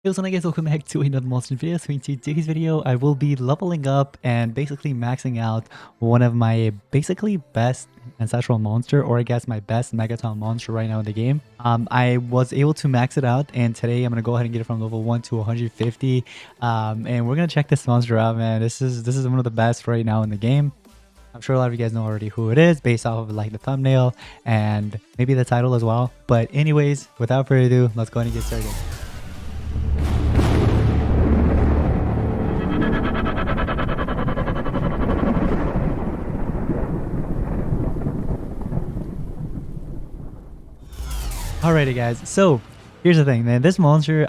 Hey, what's up guys, welcome back to another monster video. So in today's video, I will be leveling up and basically maxing out one of my basically best ancestral monster, or I guess my best Megaton monster right now in the game. I was able to max it out, and today I'm gonna go ahead and get it from level 1 to 150. And we're gonna check this monster out, man. This is one of the best right now in the game. I'm sure a lot of you guys know already who it is based off of like the thumbnail and maybe the title as well. But anyways, without further ado, let's go ahead and get started. Alrighty guys, so here's the thing, man. This monster,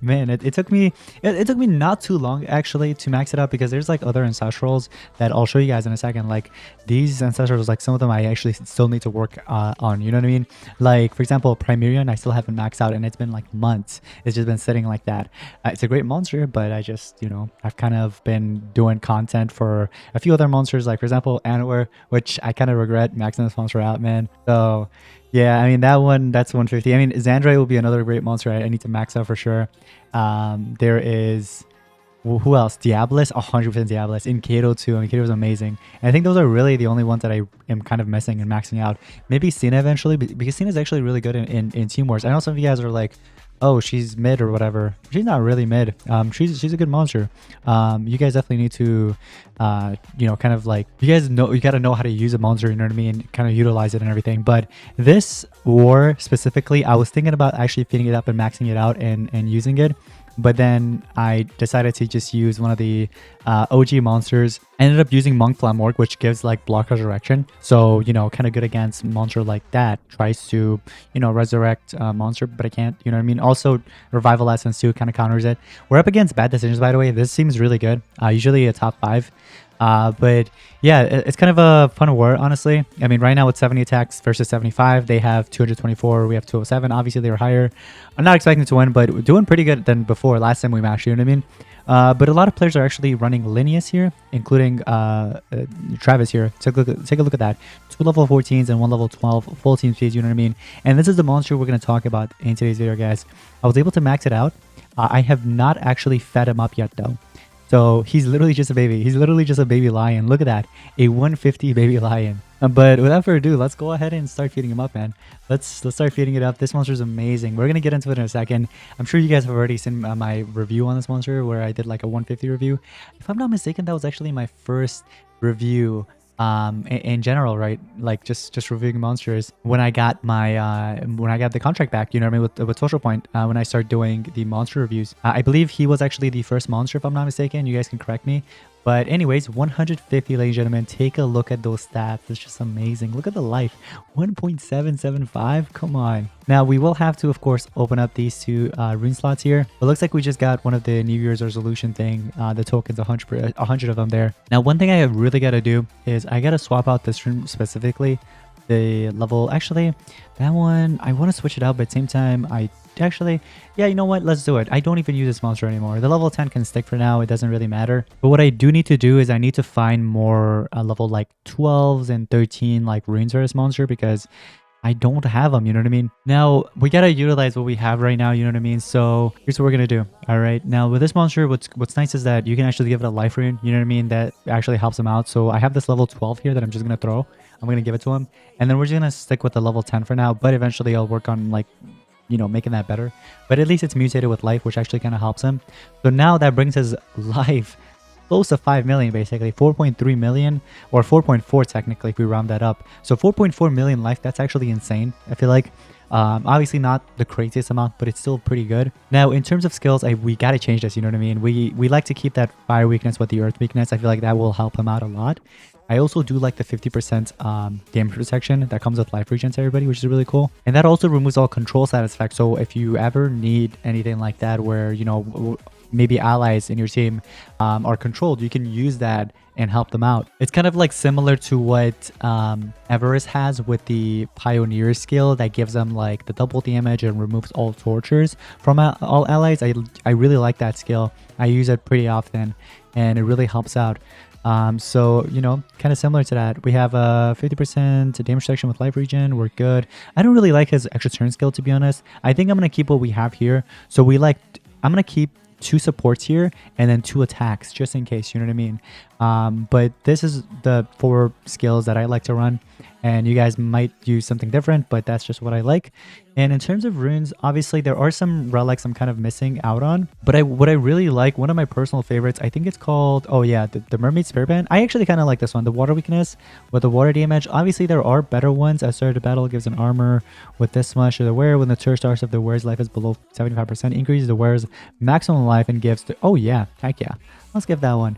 man, it took me not too long actually to max it out, because there's like other ancestrals that I'll show you guys in a second. Like these ancestrals, like some of them I actually still need to work on, you know what I mean? Like for example, Primerion, I still haven't maxed out, and it's been like months. It's just been sitting like that. It's a great monster, but I just, you know, I've kind of been doing content for a few other monsters, like for example Antwer, which I kind of regret maxing this monster out, man. So yeah, I mean, that's 150. I mean, Xandrai will be another great monster I need to max out for sure. There is, well, who else? Diabolus, 100% Diabolus. In Kato too. I mean, Kato is amazing. And I think those are really the only ones that I am kind of missing and maxing out. Maybe Cena eventually, because Cena is actually really good in Team Wars. I know some of you guys are like, oh, she's mid or whatever. She's not really mid. She's a good monster. You guys definitely need to, you know, kind of like, you guys know, you got to know how to use a monster, you know what I mean? Kind of utilize it and everything. But this war specifically, I was thinking about actually feeding it up and maxing it out and using it. But then I decided to just use one of the OG monsters. I ended up using Monk Flamorg, which gives like block resurrection. So, you know, kind of good against monster like that. Tries to, you know, resurrect monster, but I can't, you know what I mean? Also, Revival Essence too kind of counters it. We're up against bad decisions, by the way. This seems really good. Usually a top 5. But yeah, it's kind of a fun war, honestly. I mean, right now it's 70 attacks versus 75. They have 224, we have 207. Obviously, they were higher. I'm not expecting to win, but doing pretty good than before. Last time we matched, you know what I mean? But a lot of players are actually running Linneus here, including Travis here. Take a look at that. 2 level 14s and 1 level 12 full team speeds, you know what I mean? And this is the monster we're going to talk about in today's video, guys. I was able to max it out. I have not actually fed him up yet, though. So he's literally just a baby. He's literally just a baby lion. Look at that. A 150 baby lion. But without further ado, let's go ahead and start feeding him up, man. Let's start feeding it up. This monster is amazing. We're going to get into it in a second. I'm sure you guys have already seen my review on this monster where I did like a 150 review. If I'm not mistaken, that was actually my first review in general, right? Like just reviewing monsters when I got my when I got the contract back, you know what I mean, with Social Point, when I started doing the monster reviews. I believe he was actually the first monster, if I'm not mistaken. You guys can correct me. But anyways, 150, ladies and gentlemen. Take a look at those stats. It's just amazing. Look at the life. 1.775. Come on. Now, we will have to, of course, open up these two rune slots here. It looks like we just got one of the New Year's resolution thing. The tokens, 100 of them there. Now, one thing I really got to do is I got to swap out this rune specifically. The level, actually, that one, I want to switch it out, but at the same time, actually, yeah, you know what, let's do it. I don't even use this monster anymore. The level 10 can stick for now. It doesn't really matter. But what I do need to do is I need to find more level like 12s and 13 like runes for this monster, because I don't have them, you know what I mean? Now, we gotta utilize what we have right now, you know what I mean? So here's what we're gonna do. All right, now with this monster, what's nice is that you can actually give it a life rune, you know what I mean? That actually helps him out. So I have this level 12 here that I'm just gonna throw. I'm gonna give it to him, and then we're just gonna stick with the level 10 for now, but eventually I'll work on like, you know, making that better. But at least it's mutated with life, which actually kind of helps him. So now that brings his life close to 5 million, basically 4.3 million, or 4.4 technically if we round that up. So 4.4 million life, that's actually insane, I feel like. Obviously not the craziest amount, but it's still pretty good. Now, in terms of skills, we got to change this, you know what I mean? We like to keep that fire weakness with the earth weakness. I feel like that will help him out a lot. I also do like the 50% damage protection that comes with life regen to everybody, which is really cool. And that also removes all control status effects. So if you ever need anything like that, where, you know, maybe allies in your team are controlled, you can use that and help them out. It's kind of like similar to what Everest has with the Pioneer skill that gives them like the double damage and removes all tortures from all allies. I really like that skill. I use it pretty often and it really helps out. So, you know, kind of similar to that. We have a 50% damage section with life regen. We're good. I don't really like his extra turn skill, to be honest. I think I'm going to keep what we have here. So we like I'm gonna keep 2 supports here and then 2 attacks just in case, you know what I mean. But this is the 4 skills that I like to run, and you guys might use something different, but that's just what I like. And in terms of runes, obviously there are some relics I'm kind of missing out on, but what I really like, one of my personal favorites, I think it's called, oh yeah, the Mermaid Spirit Band. I actually kind of like this one, the water weakness with the water damage. Obviously there are better ones. At start of battle gives an armor with this much to the wearer. When the turn starts, if the wearer's life is below 75%, increases the wearer's maximum life and gives the, oh yeah, heck yeah, let's give that one.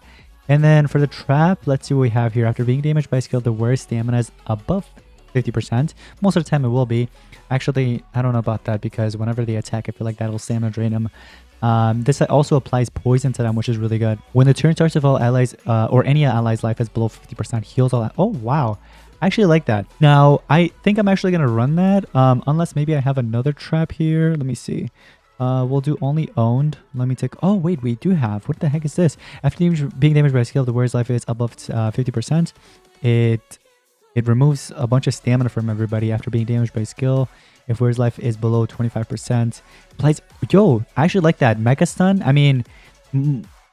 And then for the trap, let's see what we have here. After being damaged by skill, the wearer's stamina is above 50%. Most of the time it will be. Actually, I don't know about that because whenever they attack, I feel like that'll stamina drain them. This also applies poison to them, which is really good. When the turn starts, if all allies or any allies' life is below 50%, heals all. Oh, wow. I actually like that. Now, I think I'm actually going to run that unless maybe I have another trap here. Let me see. We'll do only owned. Let me take... Oh, wait, we do have... What the heck is this? After being damaged by a skill, the wearer's life is above 50%. It removes a bunch of stamina from everybody after being damaged by a skill. If wearer's life is below 25%. Applies... Yo, I actually like that. Mega Stun. I mean,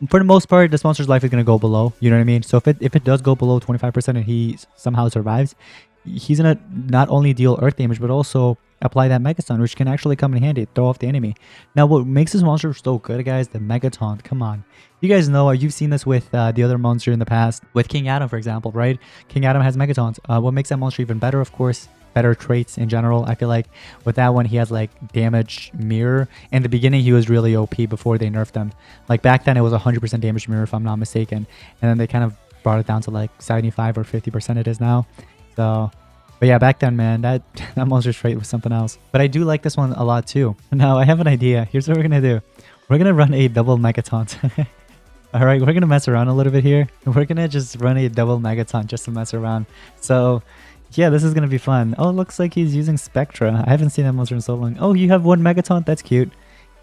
for the most part, this monster's life is going to go below. You know what I mean? So if it does go below 25% and he somehow survives, he's going to not only deal earth damage, but also apply that Megaton, which can actually come in handy, throw off the enemy. Now, what makes this monster so good, guys, the Megaton. Come on. You guys know, you've seen this with the other monster in the past, with King Adam, for example, right? King Adam has Megatons. What makes that monster even better, of course, better traits in general. I feel like with that one, he has like damage mirror. In the beginning, he was really OP before they nerfed him. Like back then, it was 100% damage mirror, if I'm not mistaken. And then they kind of brought it down to like 75 or 50% it is now. So... But yeah, back then, man, that monster's trait was something else. But I do like this one a lot too. Now, I have an idea. Here's what we're going to do. We're going to run a double Megaton. All right, we're going to mess around a little bit here. We're going to just run a double Megaton just to mess around. So, yeah, this is going to be fun. Oh, it looks like he's using Spectra. I haven't seen that monster in so long. Oh, you have 1 Megaton? That's cute.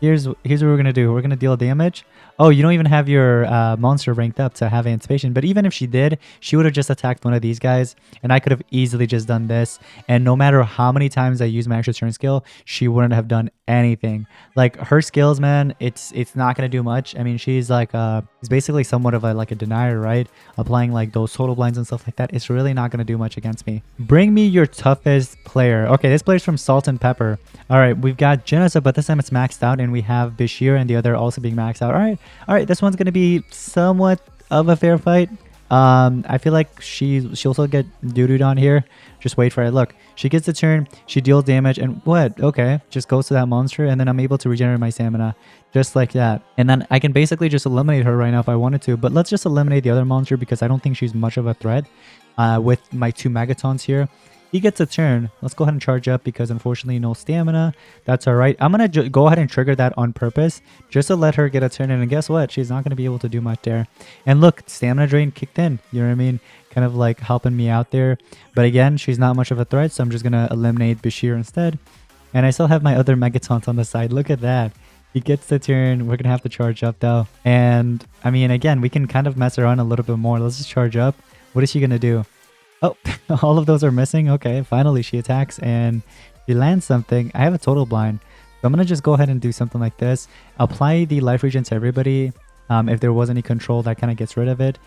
Here's what we're going to do. We're going to deal damage. Oh, you don't even have your monster ranked up to have anticipation. But even if she did, she would have just attacked one of these guys. And I could have easily just done this. And no matter how many times I use my extra turn skill, she wouldn't have done anything. Like her skills, man, it's not going to do much. I mean, she's like, it's basically somewhat of like a denier, right? Applying like those total blinds and stuff like that. It's really not going to do much against me. Bring me your toughest player. Okay, this player's from Salt and Pepper. All right, we've got Genesis, but this time it's maxed out. And we have Bashir and the other also being maxed out. All right, this one's going to be somewhat of a fair fight. I feel like she'll also get doo-dooed on here. Just wait for it. Look, she gets the turn, she deals damage, and what? Okay, just goes to that monster, and then I'm able to regenerate my stamina. Just like that. And then I can basically just eliminate her right now if I wanted to, but let's just eliminate the other monster because I don't think she's much of a threat with my 2 Megatons here. He gets a turn. Let's go ahead and charge up because unfortunately no stamina. That's all right. I'm going to go ahead and trigger that on purpose just to let her get a turn in. And guess what? She's not going to be able to do much there. And look, stamina drain kicked in. You know what I mean? Kind of like helping me out there. But again, she's not much of a threat. So I'm just going to eliminate Bashir instead. And I still have my other Megatons on the side. Look at that. He gets the turn. We're going to have to charge up though. And I mean, again, we can kind of mess around a little bit more. Let's just charge up. What is she going to do? Oh, all of those are missing. Okay, finally she attacks and she lands something. I have a total blind. So I'm going to just go ahead and do something like this. Apply the life regen to everybody. If there was any control, that kind of gets rid of it.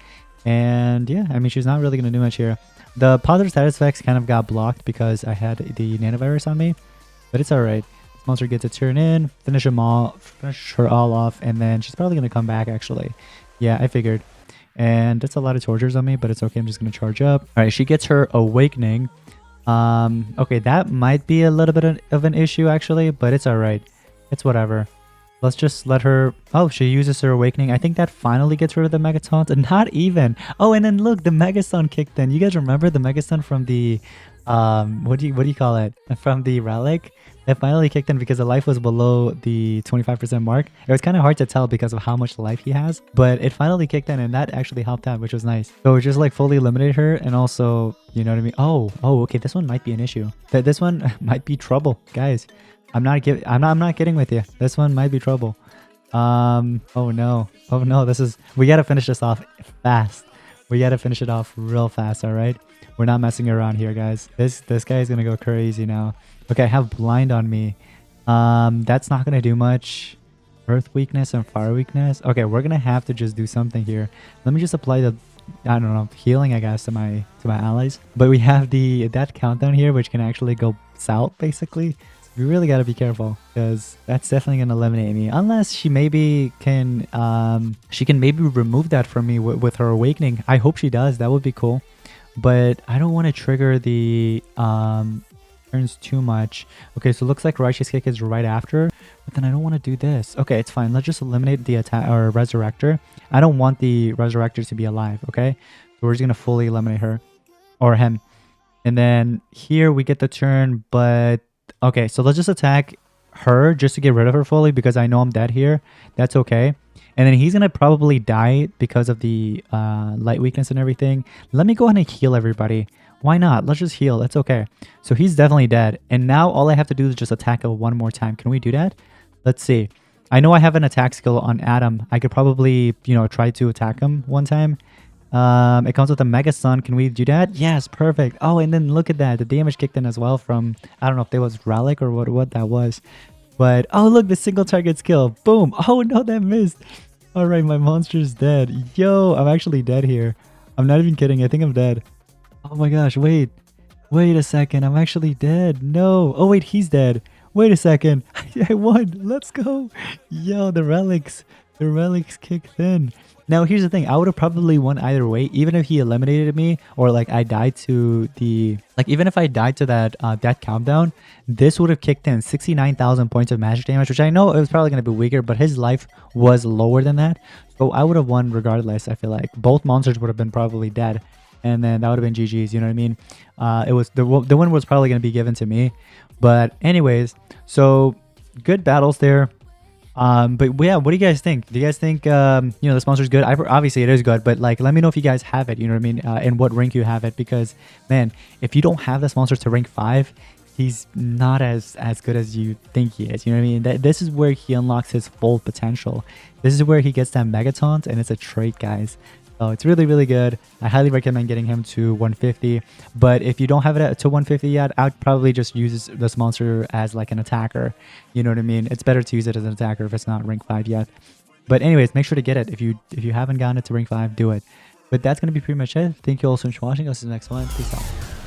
And yeah, I mean, she's not really going to do much here. The positive status effects kind of got blocked because I had the nanovirus on me. But it's alright. This monster gets a turn in, finish her all off, and then she's probably going to come back actually. Yeah, I figured. And that's a lot of tortures on me, but it's okay. I'm just going to charge up. All right, she gets her awakening. Okay, that might be a little bit of an issue actually, but it's all right. It's whatever. Let's just let her... Oh, she uses her awakening. I think that finally gets rid of the Megatons. And not even. Oh, and then look, the Megaton kicked in. You guys remember the Megaton from the... what do you call it? From the relic? It finally kicked in because the life was below the 25% mark. It was kind of hard to tell because of how much life he has, but it finally kicked in and that actually helped out, which was nice. So we just like fully eliminated her and also, you know what I mean? Oh, okay. This one might be an issue. This one might be trouble, guys. I'm not kidding with you. This one might be trouble. Oh no. We got to finish this off fast. We got to finish it off real fast. All right. We're not messing around here, guys. This guy is going to go crazy now. Okay, I have blind on me. That's not going to do much. Earth weakness and fire weakness. Okay, we're gonna have to just do something here. Let me just apply the, I don't know, healing, I guess, to my allies. But we have that countdown here, which can actually go south, basically. We really gotta be careful, because that's definitely gonna eliminate me. Unless she maybe can, she can maybe remove that from me with her awakening. I hope she does. That would be cool. But I don't want to trigger the turns too much. Okay, so it looks like Righteous Kick is right after, but then I don't want to do this. Okay, it's fine. Let's just eliminate the attack or Resurrector. I don't want the Resurrector to be alive, okay? So we're just going to fully eliminate her or him. And then here we get the turn, but okay, so let's just attack her just to get rid of her fully because I know I'm dead here. That's okay. And then he's going to probably die because of the light weakness and everything. Let me go ahead and heal everybody. Why not? Let's just heal. That's okay. So he's definitely dead. And now all I have to do is just attack him one more time. Can we do that? Let's see. I know I have an attack skill on Adam. I could probably, you know, try to attack him one time. It comes with a Megaton. Can we do that? Yes, perfect. Oh, and then look at that. The damage kicked in as well from, I don't know if that was Relic or what that was. But, oh, look, the single target skill. Boom. Oh, no, that missed. All right, my monster's dead. Yo, I'm actually dead here. I'm not even kidding. I think I'm dead. Oh my gosh, wait. Wait a second. I'm actually dead. No. Oh, wait, he's dead. Wait a second. I won. Let's go. Yo, the relics. The relics kicked in. Now, here's the thing. I would have probably won either way, even if he eliminated me or like I died to the... Like, even if I died to that countdown, this would have kicked in 69,000 points of magic damage, which I know it was probably going to be weaker, but his life was lower than that. So I would have won regardless, I feel like. Both monsters would have been probably dead. And then that would have been GG's, you know what I mean? It was the win was probably going to be given to me. But anyways, so good battles there. But yeah, what do you guys think? Do you guys think, you know, this monster is good? Obviously, it is good, but like, let me know if you guys have it, you know what I mean? And what rank you have it, because, man, if you don't have this monster to rank 5, he's not as good as you think he is, you know what I mean? This is where he unlocks his full potential. This is where he gets that Megaton, and it's a trait, guys. So it's really, really good. I highly recommend getting him to 150. But if you don't have it to 150 yet, I'd probably just use this monster as like an attacker. You know what I mean? It's better to use it as an attacker if it's not rank 5 yet. But anyways, make sure to get it. If you haven't gotten it to rank 5, do it. But that's going to be pretty much it. Thank you all so much for watching. I'll see you in the next one. Peace out.